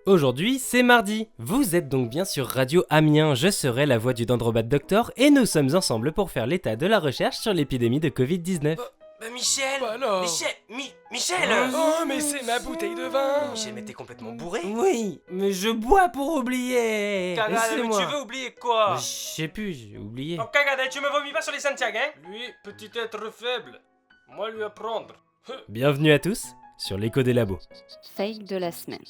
Aujourd'hui, c'est mardi. Vous êtes donc bien sur Radio Amiens, je serai la voix du Dendrobat Doctor et nous sommes ensemble pour faire l'état de la recherche sur l'épidémie de Covid-19. Michel alors Michel Oh, mais c'est ma bouteille de vin Michel, mais t'es complètement bourré. Oui, mais je bois pour oublier. Cagade, mais Laissez-moi. tu veux oublier quoi? Je sais plus, j'ai oublié. Oh, Cagade, tu me vomis pas sur les Santiago, hein? Lui, petit être faible. Moi lui apprendre. Bienvenue à tous sur l'écho des labos. Fake de la semaine.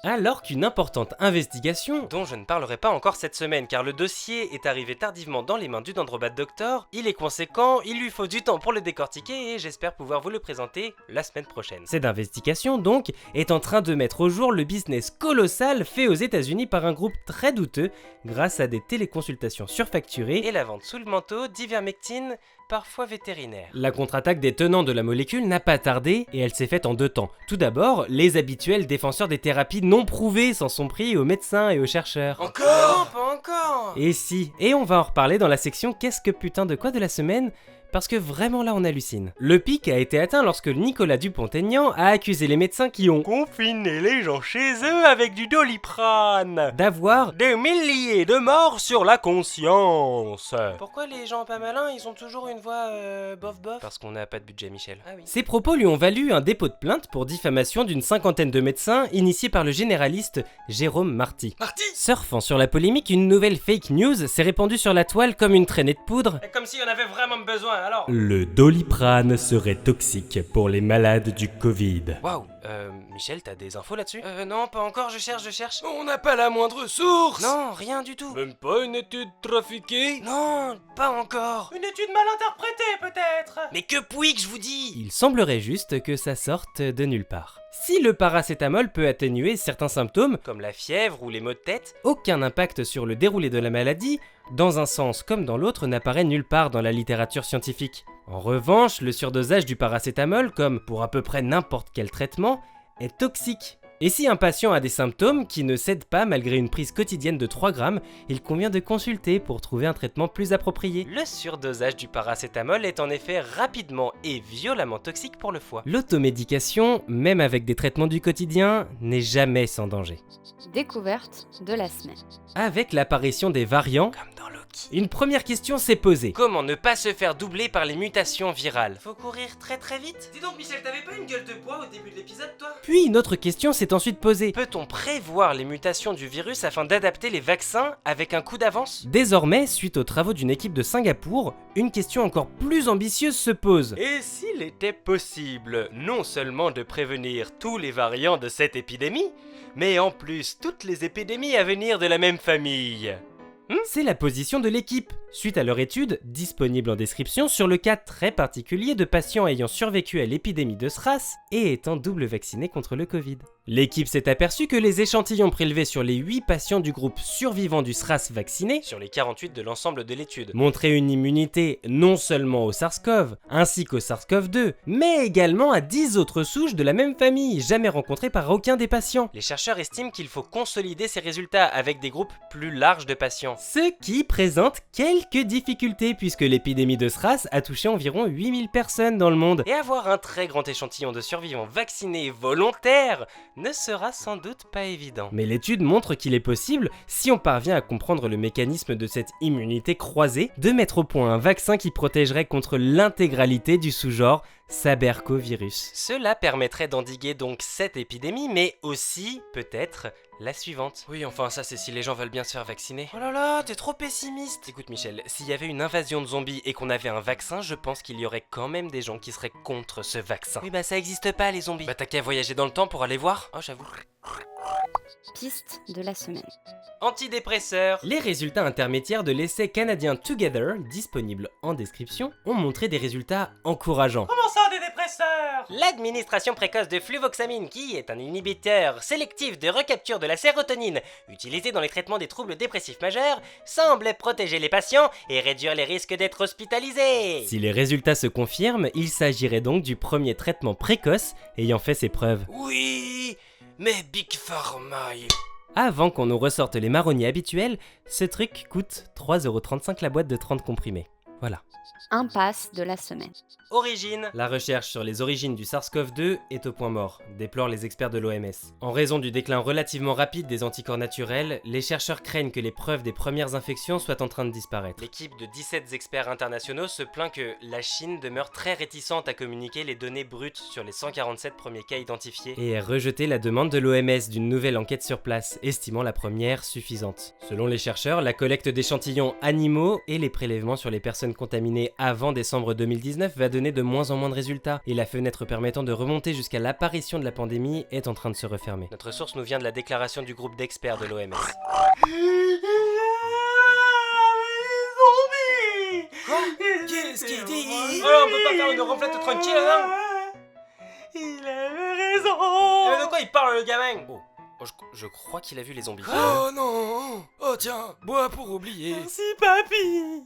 Alors qu'une importante investigation, Dont je ne parlerai pas encore cette semaine, car le dossier est arrivé tardivement dans les mains du Dendrobat Doctor, il est conséquent, il lui faut du temps pour le décortiquer et j'espère pouvoir vous le présenter la semaine prochaine. cette investigation donc est en train de mettre au jour le business colossal fait aux États-Unis par un groupe très douteux grâce à des téléconsultations surfacturées. Et la vente sous le manteau d'ivermectine, parfois vétérinaire. La contre-attaque des tenants de la molécule n'a pas tardé et elle s'est faite en deux temps. Tout d'abord, les habituels défenseurs des thérapies non prouvées s'en sont pris aux médecins et aux chercheurs. Encore? Non, pas encore. Et si, et on va en reparler dans la section Qu'est-ce que putain de quoi de la semaine, parce que vraiment là on hallucine. Le pic a été atteint lorsque Nicolas Dupont-Aignan a accusé les médecins qui ont Confiner les gens chez eux avec du Doliprane. d'avoir Des milliers de morts sur la conscience. Pourquoi les gens pas malins, ils ont toujours une voix bof bof? Parce qu'on n'a pas de budget, Michel. Ah oui. Ces propos lui ont valu un dépôt de plainte pour diffamation d'une cinquantaine de médecins initié par le généraliste Jérôme Marty. Marty! Surfant sur la polémique, une nouvelle fake news s'est répandue sur la toile comme une traînée de poudre. Comme si on avait vraiment besoin, alors. Le Doliprane serait toxique pour les malades du Covid. Waouh, Michel, t'as des infos là-dessus? Non, pas encore, je cherche. On n'a pas la moindre source. Non, rien du tout. Même pas une étude trafiquée. Non, pas encore. Une étude mal interprétée, peut-être. Mais que puis-je, je vous dis? Il semblerait juste que ça sorte de nulle part. Si le paracétamol peut atténuer certains symptômes, Comme la fièvre ou les maux de tête. aucun impact sur le déroulé de la maladie, dans un sens comme dans l'autre, n'apparaît nulle part dans la littérature scientifique. En revanche, le surdosage du paracétamol, comme pour à peu près n'importe quel traitement, est toxique. Et si un patient a des symptômes qui ne cèdent pas malgré une prise quotidienne de 3 grammes, il convient de consulter pour trouver un traitement plus approprié. Le surdosage du paracétamol est en effet rapidement et violemment toxique pour le foie. L'automédication, même avec des traitements du quotidien, n'est jamais sans danger. Découverte de la semaine. Avec l'apparition des variants, Comme dans Loki. une première question s'est posée. Comment ne pas se faire doubler par les mutations virales? Faut courir très très vite. Dis donc Michel, t'avais pas une gueule de bois au début de l'épisode toi? Puis une autre question s'est ensuite posée. Peut-on prévoir les mutations du virus afin d'adapter les vaccins avec un coup d'avance? Désormais, suite aux travaux d'une équipe de Singapour, une question encore plus ambitieuse se pose. Et s'il était possible non seulement de prévenir tous les variants de cette épidémie, mais en plus toutes les épidémies à venir de la même famille? C'est la position de l'équipe, suite à leur étude, disponible en description, sur le cas très particulier de patients ayant survécu à l'épidémie de SRAS et étant double vaccinés contre le Covid. L'équipe s'est aperçue que les échantillons prélevés sur les 8 patients du groupe survivant du SRAS vaccinés Sur les 48 de l'ensemble de l'étude. montraient une immunité non seulement au SARS-CoV, ainsi qu'au SARS-CoV-2, mais également à 10 autres souches de la même famille, jamais rencontrées par aucun des patients. Les chercheurs estiment qu'il faut consolider ces résultats avec des groupes plus larges de patients. Ce qui présente quelques difficultés puisque l'épidémie de SRAS a touché environ 8000 personnes dans le monde. Et avoir un très grand échantillon de survivants vaccinés volontaires ne sera sans doute pas évident. Mais l'étude montre qu'il est possible, si on parvient à comprendre le mécanisme de cette immunité croisée, de mettre au point un vaccin qui protégerait contre l'intégralité du sous-genre Sabercovirus. Cela permettrait d'endiguer donc cette épidémie, mais aussi, peut-être, la suivante. Oui, enfin ça c'est si les gens veulent bien se faire vacciner. Oh là là, t'es trop pessimiste. Écoute Michel, s'il y avait une invasion de zombies et qu'on avait un vaccin, je pense qu'il y aurait quand même des gens qui seraient contre ce vaccin. Oui bah ça existe pas les zombies. Bah t'as qu'à voyager dans le temps pour aller voir. Oh j'avoue. Piste de la semaine. Antidépresseurs. Les résultats intermédiaires de l'essai canadien Together, disponible en description, ont montré des résultats encourageants. Comment ça des dépresseurs? L'administration précoce de fluvoxamine, qui est un inhibiteur sélectif de recapture de la sérotonine, utilisé dans les traitements des troubles dépressifs majeurs, semble protéger les patients et réduire les risques d'être hospitalisés. Si les résultats se confirment, il s'agirait donc du premier traitement précoce ayant fait ses preuves. Oui, mais Big Pharma... Avant qu'on nous ressorte les marronniers habituels, ce truc coûte 3,35€ la boîte de 30 comprimés. Voilà. Impasse de la semaine. Origine. La recherche sur les origines du SARS-CoV-2 est au point mort, déplorent les experts de l'OMS. En raison du déclin relativement rapide des anticorps naturels, les chercheurs craignent que les preuves des premières infections soient en train de disparaître. L'équipe de 17 experts internationaux se plaint que la Chine demeure très réticente à communiquer les données brutes sur les 147 premiers cas identifiés. Et a rejeté la demande de l'OMS d'une nouvelle enquête sur place, estimant la première suffisante. Selon les chercheurs, la collecte d'échantillons animaux et les prélèvements sur les personnes contaminées avant décembre 2019 va donner de moins en moins de résultats, et la fenêtre permettant de remonter jusqu'à l'apparition de la pandémie est en train de se refermer. Notre source nous vient de la déclaration du groupe d'experts de l'OMS. Qu'est-ce qu'il dit? Oh, on peut pas faire une ronflette tranquille, non? Il avait raison. Mais de quoi il parle, le gamin? Oh, je crois qu'il a vu les zombies. Oh non! Oh tiens, bois pour oublier. Merci papy.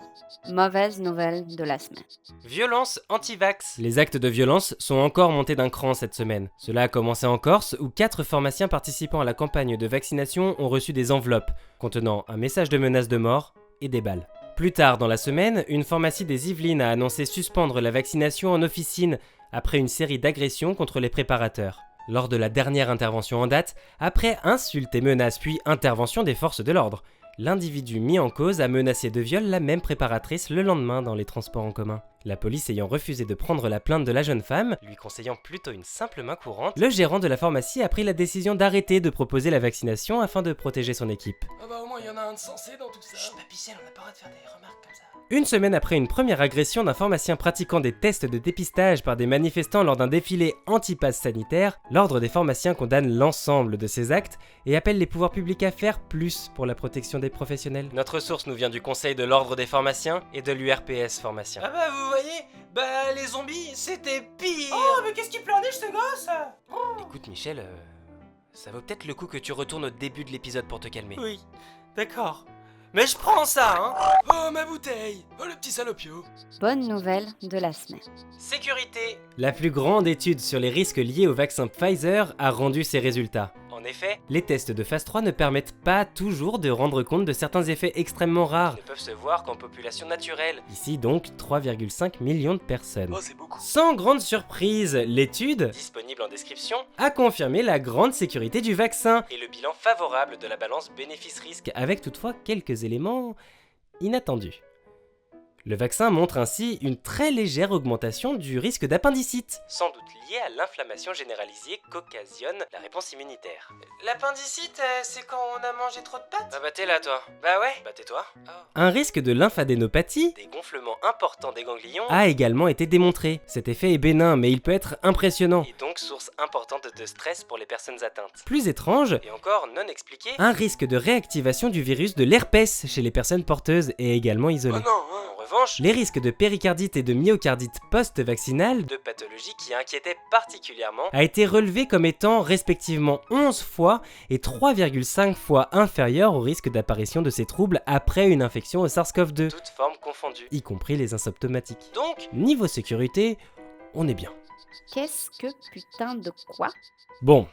Mauvaise nouvelle de la semaine. Violence anti-vax. Les actes de violence sont encore montés d'un cran cette semaine. Cela a commencé en Corse, où 4 pharmaciens participant à la campagne de vaccination ont reçu des enveloppes contenant un message de menace de mort et des balles. Plus tard dans la semaine, une pharmacie des Yvelines a annoncé suspendre la vaccination en officine après une série d'agressions contre les préparateurs. Lors de la dernière intervention en date, après insultes et menaces puis intervention des forces de l'ordre, l'individu mis en cause a menacé de viol la même préparatrice le lendemain dans les transports en commun. La police ayant refusé de prendre la plainte de la jeune femme, Lui conseillant plutôt une simple main courante. le gérant de la pharmacie a pris la décision d'arrêter de proposer la vaccination afin de protéger son équipe. Ah bah au moins il y en a un de sensé dans tout ça. Chut, papicelle, on n'a pas le droit de faire des remarques comme ça. Une semaine après une première agression d'un pharmacien pratiquant des tests de dépistage par des manifestants lors d'un défilé anti-pass sanitaire, l'ordre des pharmaciens condamne l'ensemble de ces actes et appelle les pouvoirs publics à faire plus pour la protection des professionnels. Notre source nous vient du Conseil de l'Ordre des pharmaciens et de l'URPS pharmaciens. Ah bah vous voyez, bah les zombies c'était pire. Oh, mais qu'est-ce qui pleurniche ce gosse? Écoute Michel, ça vaut peut-être le coup que tu retournes au début de l'épisode pour te calmer. Oui, d'accord. Mais je prends ça, hein. Oh ma bouteille. Oh le petit salopio. Bonne nouvelle de la semaine. Sécurité. La plus grande étude sur les risques liés au vaccin Pfizer a rendu ses résultats. En effet, Les tests de phase 3 ne permettent pas toujours de rendre compte de certains effets extrêmement rares. ils ne peuvent se voir qu'en population naturelle. Ici donc 3,5 millions de personnes. Oh c'est beaucoup. Sans grande surprise, l'étude Disponible en description a confirmé la grande sécurité du vaccin, et le bilan favorable de la balance bénéfice-risque. avec toutefois quelques éléments inattendus. Le vaccin montre ainsi une très légère augmentation du risque d'appendicite. Sans doute lié à l'inflammation généralisée qu'occasionne la réponse immunitaire. L'appendicite, c'est quand on a mangé trop de pâtes? Ah bah t'es là toi. Bah ouais. Bah tais-toi. Un risque de lymphadénopathie Des gonflements importants des ganglions a également été démontré. Cet effet est bénin, mais il peut être impressionnant. et donc source importante de stress pour les personnes atteintes. Plus étrange, Et encore non expliqué. un risque de réactivation du virus de l'herpès chez les personnes porteuses est également Oh isolé. non, hein. En revanche, Les risques de péricardite et de myocardite post-vaccinale deux pathologies qui inquiétaient particulièrement. a été relevé comme étant respectivement 11 fois et 3,5 fois inférieur au risque d'apparition de ces troubles après une infection au SARS-CoV-2, Toutes formes confondues. y compris les asymptomatiques. Donc, Niveau sécurité, on est bien. Qu'est-ce que putain de quoi? Bon,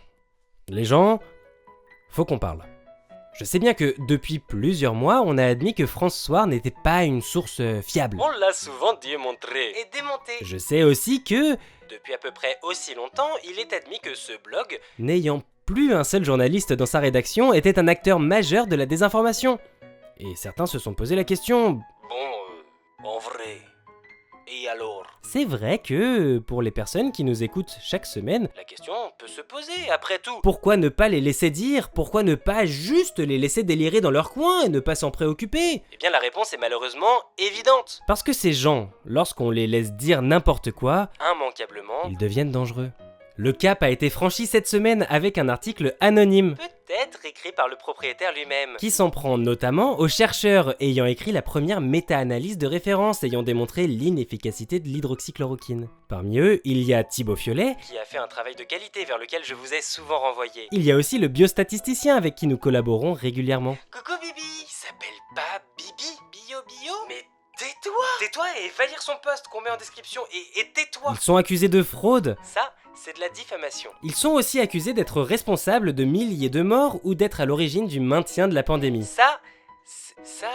les gens, faut qu'on parle. Je sais bien que depuis plusieurs mois, on a admis que François n'était pas une source fiable. on l'a souvent démontré. Et démonté. Je sais aussi que, Depuis à peu près aussi longtemps, il est admis que ce blog, n'ayant plus un seul journaliste dans sa rédaction, était un acteur majeur de la désinformation. Et certains se sont posé la question, en vrai. Et alors? c'est vrai que, pour les personnes qui nous écoutent chaque semaine, La question peut se poser après tout. pourquoi ne pas les laisser dire? Pourquoi ne pas juste les laisser délirer dans leur coin et ne pas s'en préoccuper? Eh bien la réponse est malheureusement évidente. Parce que ces gens, lorsqu'on les laisse dire n'importe quoi, Immanquablement, ils deviennent dangereux. Le cap a été franchi cette semaine avec un article anonyme peut-être écrit par le propriétaire lui-même. qui s'en prend notamment aux chercheurs ayant écrit la première méta-analyse de référence ayant démontré l'inefficacité de l'hydroxychloroquine. Parmi eux, il y a Thibaut Fiolet, Qui a fait un travail de qualité vers lequel je vous ai souvent renvoyé. il y a aussi le biostatisticien avec qui nous collaborons régulièrement. Coucou Bibi. Il s'appelle pas Bibi? Bio? Mais tais-toi. Tais-toi et va lire son post qu'on met en description et tais-toi. Ils sont accusés de fraude. Ça, c'est de la diffamation. Ils sont aussi accusés d'être responsables de milliers de morts ou d'être à l'origine du maintien de la pandémie. Ça, Ça,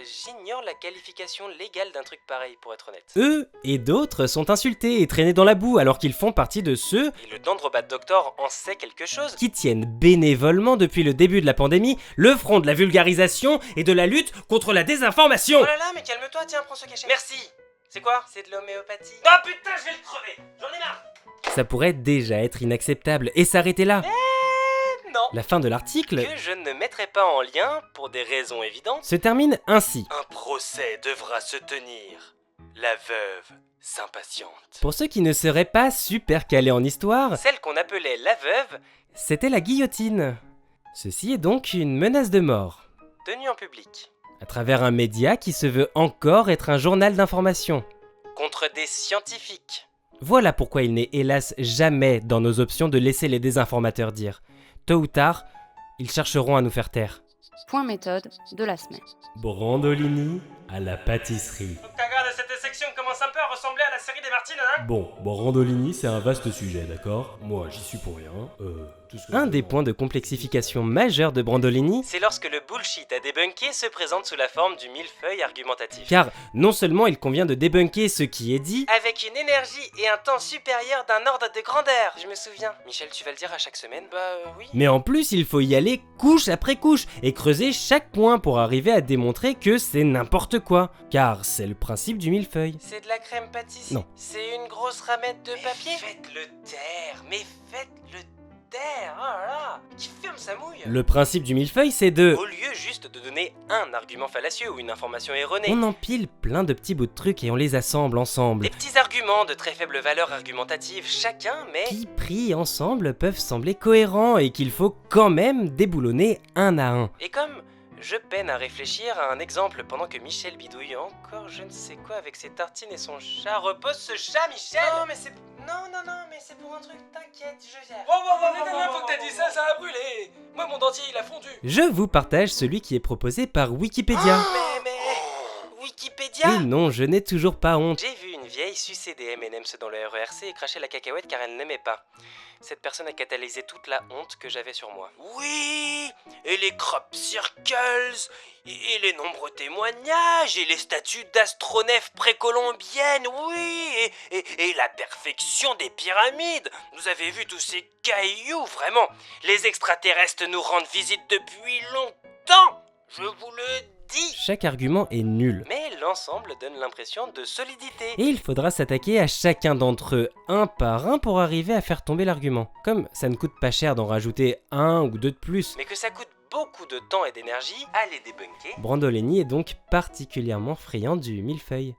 j'ignore la qualification légale d'un truc pareil, pour être honnête. Eux et d'autres sont insultés et traînés dans la boue alors qu'ils font partie de ceux Et le Dendrobat Doctor en sait quelque chose? qui tiennent bénévolement depuis le début de la pandémie le front de la vulgarisation et de la lutte contre la désinformation. Oh là là, mais calme-toi, tiens, prends ce cachet. Merci. C'est quoi? C'est de l'homéopathie. Oh putain, je vais le crever. J'en ai marre. Ça pourrait déjà être inacceptable et s'arrêter là. Non. La fin de l'article Que je ne mettrai pas en lien, pour des raisons évidentes. se termine ainsi. Un procès devra se tenir. La veuve s'impatiente. Pour ceux qui ne seraient pas super calés en histoire, Celle qu'on appelait la veuve, c'était la guillotine. Ceci est donc une menace de mort, tenue en public. à travers un média qui se veut encore être un journal d'information. Contre des scientifiques. Voilà pourquoi il n'est hélas jamais dans nos options de laisser les désinformateurs dire. Tôt ou tard, ils chercheront à nous faire taire. Point méthode de la semaine. Brandolini à la pâtisserie. Regarde, cette section commence un peu à ressembler à la série des Martines, hein? Bon, Brandolini, c'est un vaste sujet, d'accord? Moi, j'y suis pour rien. Tout ce que Un je des demande- points de complexification majeurs de Brandolini, C'est lorsque le bullshit à débunker se présente sous la forme du millefeuille argumentatif. car non seulement il convient de débunker ce qui est dit, Avec une énergie et un temps supérieur d'un ordre de grandeur. Je me souviens. Michel, tu vas le dire à chaque semaine? Oui. mais en plus il faut y aller couche après couche et creuser chaque point pour arriver à démontrer que c'est n'importe quoi. Car c'est le principe du millefeuille. C'est de la crème pâtissière. Non. C'est une grosse ramette de papier. Faites-le taire, mais faites-le taire. Oh là là. Qui ferme sa mouille? Le principe du millefeuille, c'est de... Au lieu juste de donner un argument fallacieux ou une information erronée. On empile plein de petits bouts de trucs et on les assemble ensemble. Des petits arguments de très faible valeur argumentative chacun, mais... Qui, pris ensemble, peuvent sembler cohérents et qu'il faut quand même déboulonner un à un. Et comme je peine à réfléchir à un exemple pendant que Michel bidouille encore je ne sais quoi avec ses tartines et son chat. Repose ce chat, Michel! Non, mais c'est... Non, mais c'est pour un truc, t'inquiète, je gère. Faut que t'aies dit ça, ça a brûlé. Moi, mon dentier, il a fondu. Je vous partage celui qui est proposé par Wikipédia. Mais... Wikipédia? Et non, je n'ai toujours pas honte. J'ai vu une vieille sucer des M&M's dans le RERC et cracher la cacahuète car elle n'aimait pas. Cette personne a catalysé toute la honte que j'avais sur moi. Oui, et les crop circles, et les nombreux témoignages, et les statues d'astronefs précolombiennes, oui, et la perfection des pyramides. Vous avez vu tous ces cailloux, vraiment. Les extraterrestres nous rendent visite depuis longtemps, je vous le dis. Chaque argument est nul. Mais l'ensemble donne l'impression de solidité. Et il faudra s'attaquer à chacun d'entre eux, un par un, pour arriver à faire tomber l'argument. Comme ça ne coûte pas cher d'en rajouter un ou deux de plus. Mais que ça coûte beaucoup de temps et d'énergie à les débunker. Brandolini est donc particulièrement friand du millefeuille.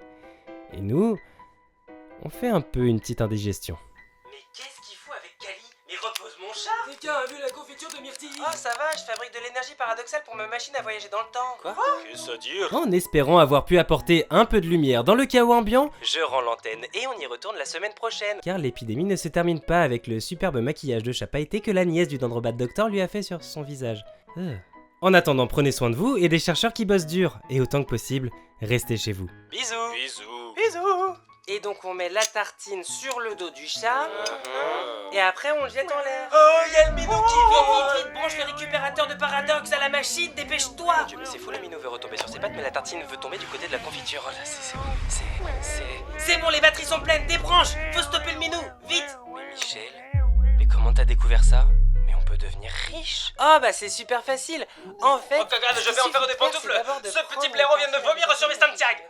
Et nous, on fait un peu une petite indigestion. Mais qu'est-ce qu'il faut avec Kali? Mais repose mon chat! Quelqu'un a vu la confiture de myrtille? Oh ça va, je fabrique de l'énergie paradoxale pour ma machine à voyager dans le temps. Quoi? Qu'est-ce que ça dire? En espérant avoir pu apporter un peu de lumière dans le chaos ambiant, Je rends l'antenne et on y retourne la semaine prochaine. car l'épidémie ne se termine pas avec le superbe maquillage de chat pailleté que la nièce du Dendrobat Doctor lui a fait sur son visage. En attendant, prenez soin de vous et des chercheurs qui bossent dur, et autant que possible, restez chez vous. Bisous! Bisous! Et donc on met la tartine sur le dos du chat, et après on le jette en l'air. Oh, y'a le minou qui vient. Vite, branche le récupérateur de paradoxe à la machine, dépêche-toi! Mais c'est fou, le minou veut retomber sur ses pattes, mais la tartine veut tomber du côté de la confiture. Oh là, c'est bon, les batteries sont pleines, débranche! Faut stopper le minou, vite! Mais Michel, mais comment t'as découvert ça? Mais on peut devenir riche! Oh bah c'est super facile! En fait... Oh, regarde, je vais en faire des pantoufles. Ce petit blaireau vient de vomir sur mes Santiago.